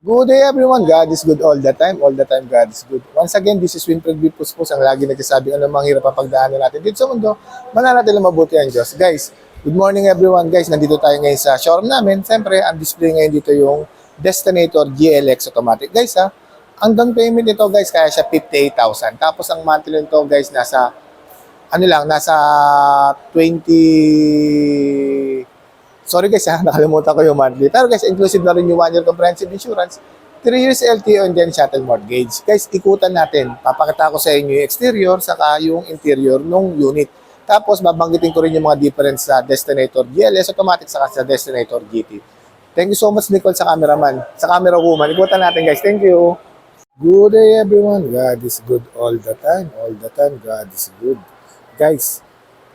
Good day everyone, God is good all the time God is good. Once again, this is Winfred B. Puspos, ang lagi nagsasabi ano mang hirap ang pagdaanan natin dito sa mundo, mananatili mabuti ang Diyos. Guys, good morning everyone guys, nandito tayo ngayon sa showroom namin. Siyempre, ang display ngayon dito yung Destinator GLX Automatic. Guys ang down payment nito guys, kaya siya 58,000. Tapos ang monthly nito guys, nasa 20. Sorry guys nakalimutan ko yung monthly. Pero guys, inclusive na rin yung 1 year comprehensive insurance, 3 years LTO, and then shuttle mortgage. Guys, ikutan natin. Papakita ko sa inyo yung exterior saka yung interior ng unit. Tapos babanggitin ko rin yung mga difference sa Destinator GLS Automatic saka sa Destinator GT. Thank you so much Nicole sa cameraman, sa camera woman. Ikutan natin guys. Thank you. Good day everyone. God is good all the time. All the time God is good. Guys,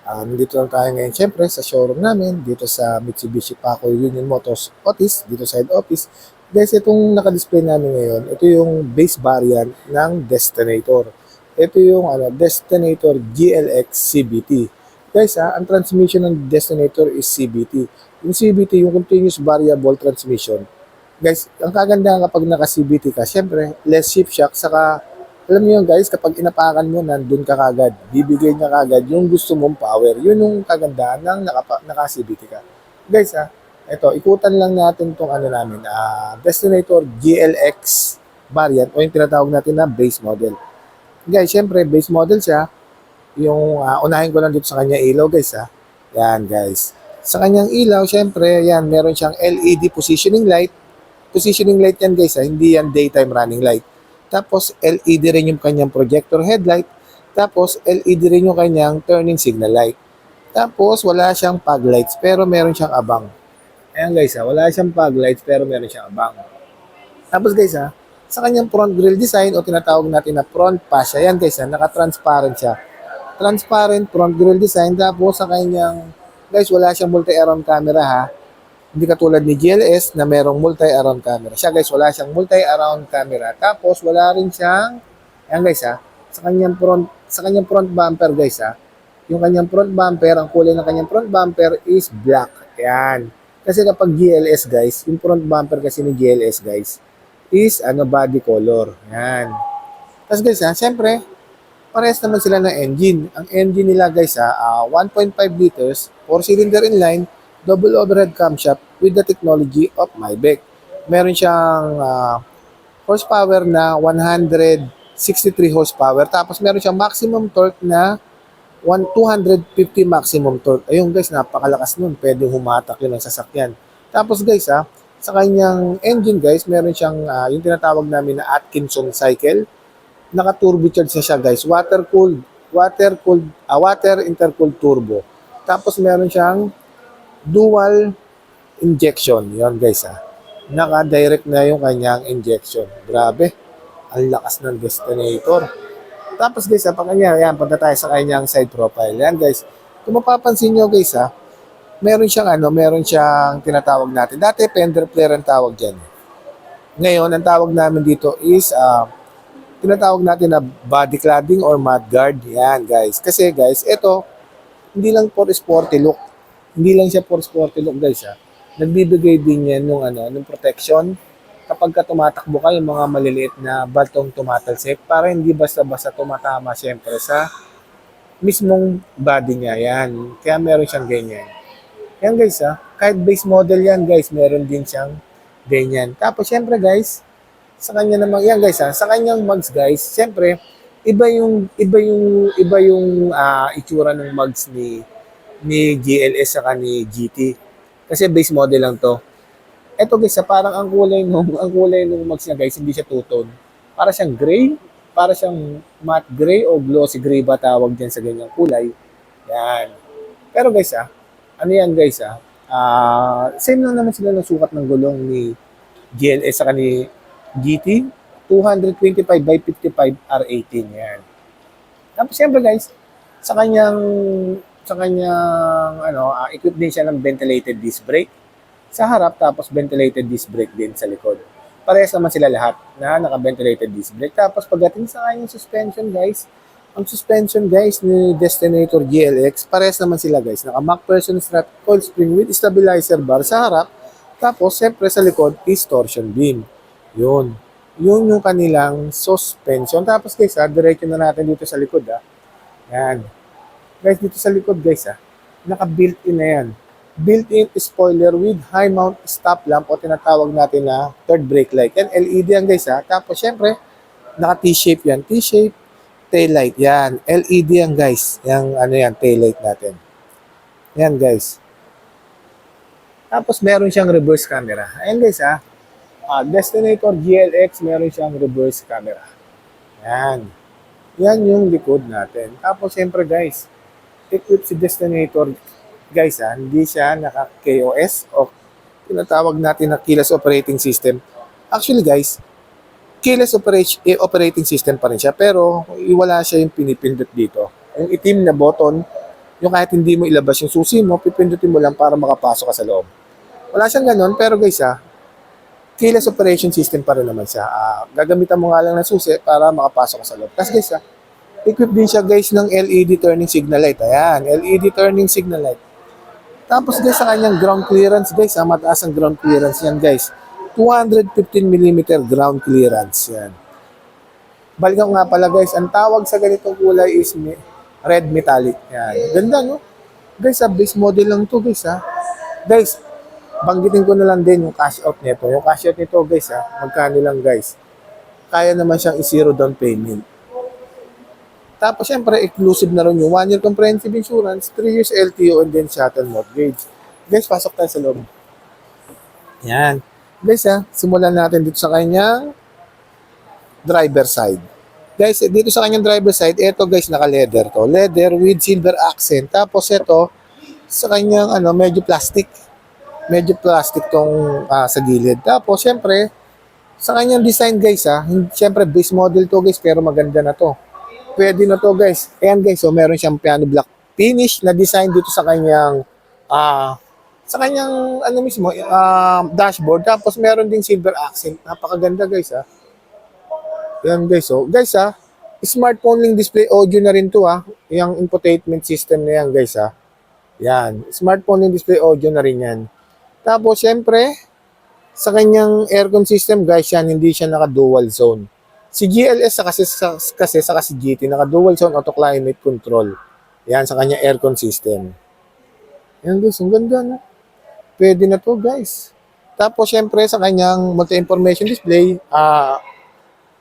nandito lang tayo ngayon syempre sa showroom namin dito sa Mitsubishi Paco Union Motors Otis, dito sa head office. Guys, itong naka-display namin ngayon, ito yung base variant ng Destinator. Ito yung Destinator GLX CVT. Guys, ang transmission ng Destinator is CVT. Yung CVT, yung Continuous Variable Transmission. Guys, ang kagandahan kapag naka-CVT ka, syempre, less shift shock, saka alam niyo yun guys, kapag inapakan mo, nandun ka kagad. Bibigay niya kagad yung gusto mong power. Yun yung kagandahan ng naka-CVT ka. Guys ito, ikutan lang natin tong Destinator GLX variant o yung tinatawag natin na base model. Guys, syempre, base model siya. Yung unahin ko lang dito sa kanya ilaw guys Yan guys. Sa kanyang ilaw, syempre, yan, meron siyang LED positioning light. Positioning light yan guys hindi yan daytime running light. Tapos LED rin yung kanyang projector headlight. Tapos LED rin yung kanyang turning signal light. Tapos wala siyang fog lights pero meron siyang abang. Ayan guys wala siyang fog lights pero meron siyang abang. Tapos guys sa kanyang front grille design o tinatawag natin na front fascia, yan guys naka-transparent siya. Transparent front grille design. Tapos sa kanyang guys wala siyang multi-around camera Hindi katulad ni GLS na merong multi-around camera. Siya guys, wala siyang multi-around camera. Tapos wala rin siyang, ayan guys sa kanyang front bumper guys yung kanyang front bumper, ang kulay ng kanyang front bumper is black. Ayan. Kasi kapag GLS guys, yung front bumper kasi ni GLS guys is body color. Ayan. Tapos guys syempre, parehas naman sila ng engine. Ang engine nila guys 1.5 liters, 4-cylinder inline, double overhead camshaft with the technology of Maybach. Meron siyang horsepower na 163 horsepower. Tapos meron siyang maximum torque na 250 maximum torque. Ayun guys, napakalakas nun. Pwedeng humatak yun ang sasakyan. Tapos guys sa kanyang engine guys, meron siyang yung tinatawag namin na Atkinson cycle. Naka-turbocharge na siya guys. Water intercooled turbo. Tapos meron siyang dual injection. Yan guys Naka-direct na yung kanyang injection. Grabe. Ang lakas ng Destinator. Tapos guys pag yan, punta tayo sa kanyang side profile. Yan guys. Kung mapapansin nyo guys meron siyang tinatawag natin. Dati fender flare ang tawag dyan. Ngayon, ang tawag namin dito is tinatawag natin na body cladding or mudguard. Yan guys. Kasi guys, ito hindi lang for sporty look. Hindi lang siya for sporty look guys Nagbibigay din yan nung protection kapag tumatakbo ka yung mga maliliit na batong tumatalsik para hindi basta-basta tumatama siyempre sa mismong body niya. Yan. Kaya meron siyang ganyan. Yan guys kahit base model yan guys, meron din siyang ganyan. Tapos siyempre guys, sa kanya namang yan guys sa kanyang mugs guys, siyempre iba yung itsura ng mugs ni GLS saka ni GT. Kasi base model lang to. Ito guys parang ang kulay nung mags niya guys, hindi siya two-tone. Para siyang gray, para siyang matte gray o glossy gray ba tawag diyan sa ganyang kulay. Yan. Pero guys ano yan guys same lang naman sila ng sukat ng gulong ni GLS saka ni GT. 225 by 55 R18 yan. Tapos siyempre guys, sa kanyang equipped din siya ng ventilated disc brake sa harap, tapos ventilated disc brake din sa likod. Parehas naman sila lahat na naka-ventilated disc brake. Tapos pagdating sa kanyang suspension guys, ang suspension guys ni Destinator GLX, parehas naman sila guys. Naka-MacPherson strut coil spring with stabilizer bar sa harap. Tapos siyempre sa likod is torsion beam. Yun. Yun yung kanilang suspension. Tapos guys, diretso na natin dito sa likod, Yan. Guys, dito sa likod, guys, naka-built-in na yan. Built-in spoiler with high mount stop lamp o tinatawag natin na third brake light. Yan, LED yan, guys, Tapos, syempre, naka-T-shape yan. T-shape, tail light. Yan. LED yan, guys. Yung, ano yan, tail light natin. Yan, guys. Tapos, meron siyang reverse camera. Ayan, guys, Destinator GLX, meron siyang reverse camera. Yan. Yan yung likod natin. Tapos, syempre, guys, equipped si Destinator, guys, hindi siya naka-KOS o tinatawag natin na keyless operating system. Actually, guys, keyless operating system pa rin siya, pero wala siya yung pinipindot dito. Yung itim na button, yung kahit hindi mo ilabas yung susi mo, pipindutin mo lang para makapasok ka sa loob. Wala siyang ganun, pero guys, keyless operation system pa rin naman siya. Gagamitan mo nga lang ng susi para makapasok ka sa loob. Tapos guys, equipped din siya guys ng LED turning signal light. Ayan, LED turning signal light. Tapos guys, sa kanyang ground clearance guys, mataas ang ground clearance yan guys. 215mm ground clearance yan. Balikan nga pala guys, ang tawag sa ganitong kulay is red metallic. Yan. Ganda no? Guys, base model lang to guys Guys, banggitin ko na lang din yung cash out nito. Yung cash out nito guys magkano lang guys. Kaya naman siyang i-zero down payment. Tapos syempre, exclusive na rin yung 1 year comprehensive insurance, 3 years LTO, and then shuttle mortgage. Guys, pasok tayo sa loob. Yan. Guys, simulan natin dito sa kanyang driver side. Guys, dito sa kanyang driver side, ito guys, naka-leather to. Leather with silver accent. Tapos ito, sa kanyang medyo plastic. Medyo plastic tong sa gilid. Tapos, syempre, sa kanyang design guys, syempre, base model to guys, pero maganda na to. Pwede na to guys. Ayan guys, so meron siyang piano black finish na design dito sa kanyang mismo, dashboard. Tapos, meron ding silver accent. Napakaganda guys, Ayan guys, so guys, smartphone link display audio na rin to, Yung infotainment system na yan guys, Yan, smartphone link display audio na rin yan. Tapos, syempre, sa kanyang aircon system, guys, hindi siya naka-dual zone. Si GLS kasi si GT, naka-dual zone auto climate control. Yan, sa kanyang aircon system. Yan, guys, ang ganda, no? Pwede na to, guys. Tapos, syempre, sa kanyang multi-information display,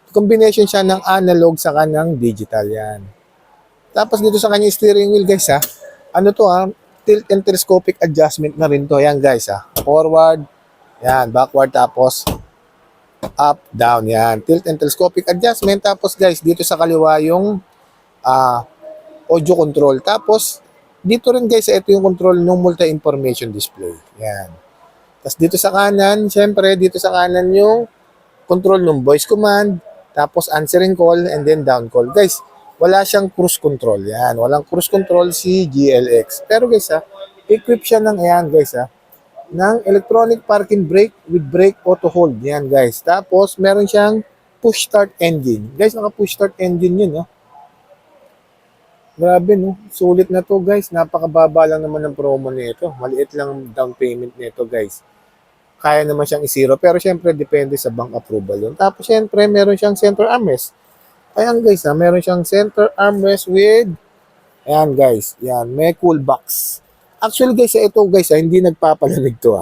combination siya ng analog sa kanyang digital, yan. Tapos, dito sa kanyang steering wheel, guys, tilt and telescopic adjustment na rin to. Yan guys, forward, yan, backward, tapos up, down, yan. Tilt and telescopic adjustment. Tapos guys, dito sa kaliwa yung audio control. Tapos, dito rin guys, ito yung control ng multi-information display. Yan. Tapos dito sa kanan, syempre, dito sa kanan yung control ng voice command, tapos answering call, and then down call. Guys, wala siyang cruise control. Yan. Walang cruise control si GLX. Pero guys, equip siya ng, ayan guys, ng electronic parking brake with brake auto hold. Yan guys. Tapos, meron siyang push start engine. Guys, naka-push start engine yun, Grabe, no? Sulit na to, guys. Napakababa lang naman ng promo nito. Maliit lang down payment nito, guys. Kaya naman siyang i-zero. Pero, syempre, depende sa bank approval yun. Tapos, syempre, meron siyang center armrest. Ayan guys, meron siyang center armrest with, ayan guys, yan, may cool box. Actually guys, ito guys, hindi nagpapalamig to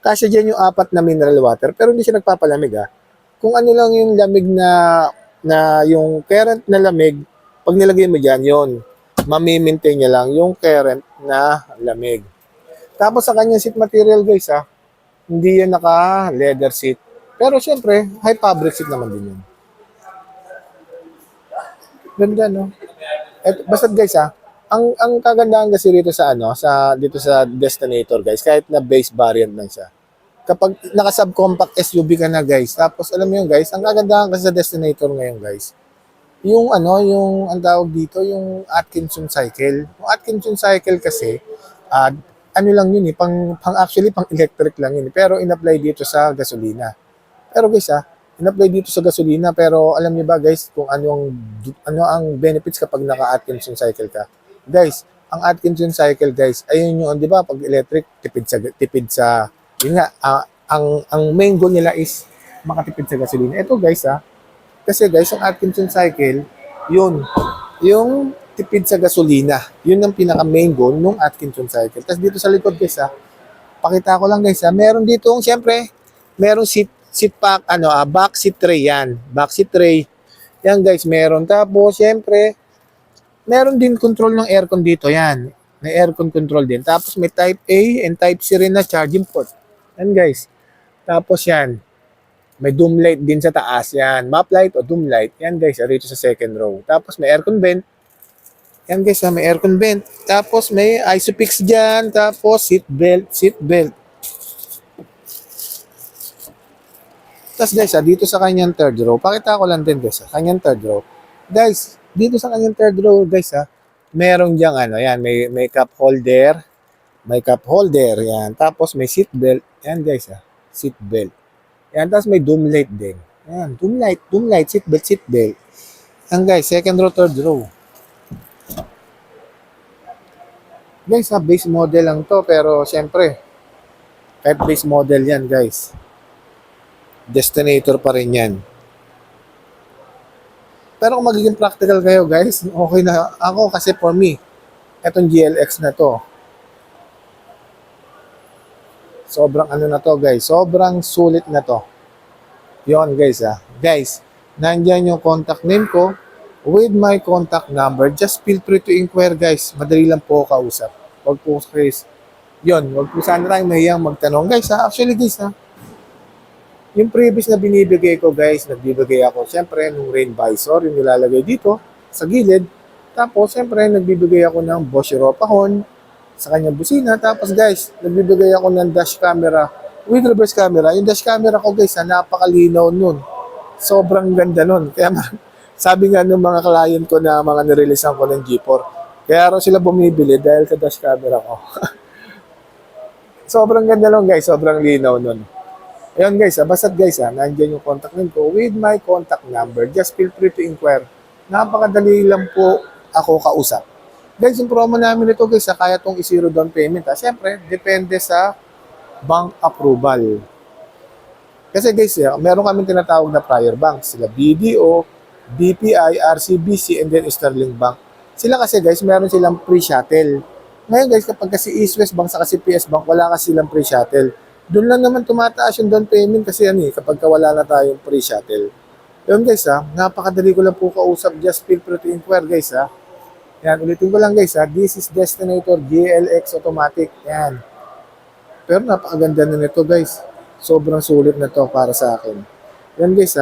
Kasi dyan yung 4 na mineral water, pero hindi siya nagpapalamig Kung ano lang yung lamig na yung current na lamig, pag nilagay mo dyan, yun, mamimaintain niya lang yung current na lamig. Tapos sa kanyang seat material guys, hindi yan naka-leather seat. Pero syempre, high fabric seat naman din yun. Ganda, no? Basta guys, ang kagandahan kasi dito dito sa Destinator, guys, kahit na base variant lang siya. Kapag naka-subcompact SUV ka na, guys, tapos alam mo yun, guys, ang kagandahan kasi sa Destinator ngayon, guys, yung ang tawag dito, yung Atkinson cycle. Yung Atkinson cycle kasi, ano lang yun actually, pang electric lang yun. Pero in-apply dito sa gasolina. Pero guys, in-apply dito sa gasolina, pero alam niyo ba guys kung ano ang benefits kapag naka-Atkinson cycle ka? Guys, ang Atkinson cycle guys, ayun yung 'di ba, pag electric tipid sa yun nga, ang main goal nila is makatipid sa gasolina. Ito guys kasi guys, ang Atkinson cycle, yun, yung tipid sa gasolina. Yun ang pinaka main goal ng Atkinson cycle. Tapos dito sa likod guys pakita ko lang guys meron dito, siyempre, merong seat pack, back seat tray yan. Back seat tray. Yan guys, meron. Tapos, siyempre, meron din control ng aircon dito. Yan. May aircon control din. Tapos, may Type A and Type C rin na charging port. Yan guys. Tapos, yan. May doom light din sa taas. Yan. Map light o doom light. Yan guys, rito sa second row. Tapos, may aircon vent. Yan guys, may aircon vent. Tapos, may ISOFIX dyan. Tapos, seat belt. Tapos guys, dito sa kanyang third row, pakita ko lang din guys, kanyang third row. Guys, dito sa kanyang third row guys merong diyang yan, may cup holder, yan. Tapos may seat belt, yan guys seat belt. Yan, tapos may doom light din. Yan, doom light, seat belt. Yan guys, second row, third row. Guys, base model lang to, pero syempre, kahit base model yan guys, Destinator pa rin yan. Pero kung magiging practical kayo guys, okay na ako kasi for me, etong GLX na to. Sobrang na to guys, sobrang sulit na to. Yon guys Guys, nandyan yung contact name ko with my contact number. Just feel free to inquire guys. Madali lang po kausap. Wag po guys. Wag po sana tayong mahiyang magtanong guys Actually guys yung previous na binibigay ko guys, nagbibigay ako siyempre ng rain visor, yung nilalagay dito sa gilid. Tapos siyempre nagbibigay ako ng Bosch Europa horn sa kanyang busina. Tapos guys, nagbibigay ako ng dash camera with reverse camera. Yung dash camera ko guys, napakalinaw nun. Sobrang ganda nun. Kaya sabi nga ng mga client ko na mga nireleasean ko ng G4, kaya raw sila bumibili dahil sa dash camera ko. Sobrang ganda nun guys, sobrang linaw nun. Ayun guys, basta guys nandiyan yung contact name ko with my contact number. Just feel free to inquire. Napakadali lang po ako kausap. Guys, yung promo namin ito guys kaya tong i-zero down payment Siyempre, depende sa bank approval. Kasi guys, meron kami tinatawag na prior banks. Sila BDO, BPI, RCBC, and then Sterling Bank. Sila kasi guys, meron silang free shuttle. Ngayon guys, kapag kasi East West Bank sa kasi PS Bank, wala kasi silang free shuttle. Doon lang naman tumataas yung down payment kasi kapag wala na tayong free shuttle. Yun guys napakadali ko lang po kausap. Just feel free to inquire guys Yan, ulitin ko lang guys this is Destinator GLX Automatic. Yan. Pero napakaganda na nito guys. Sobrang sulit na to para sa akin. Yan guys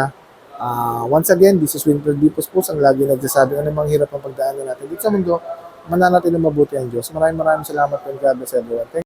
once again, this is Winfred Dipos po. Ang lagi nagsasabi mga hirap ang pagdaanan natin dito sa mundo. Mananatili mabuti ang Diyos. Maraming salamat and God bless everyone.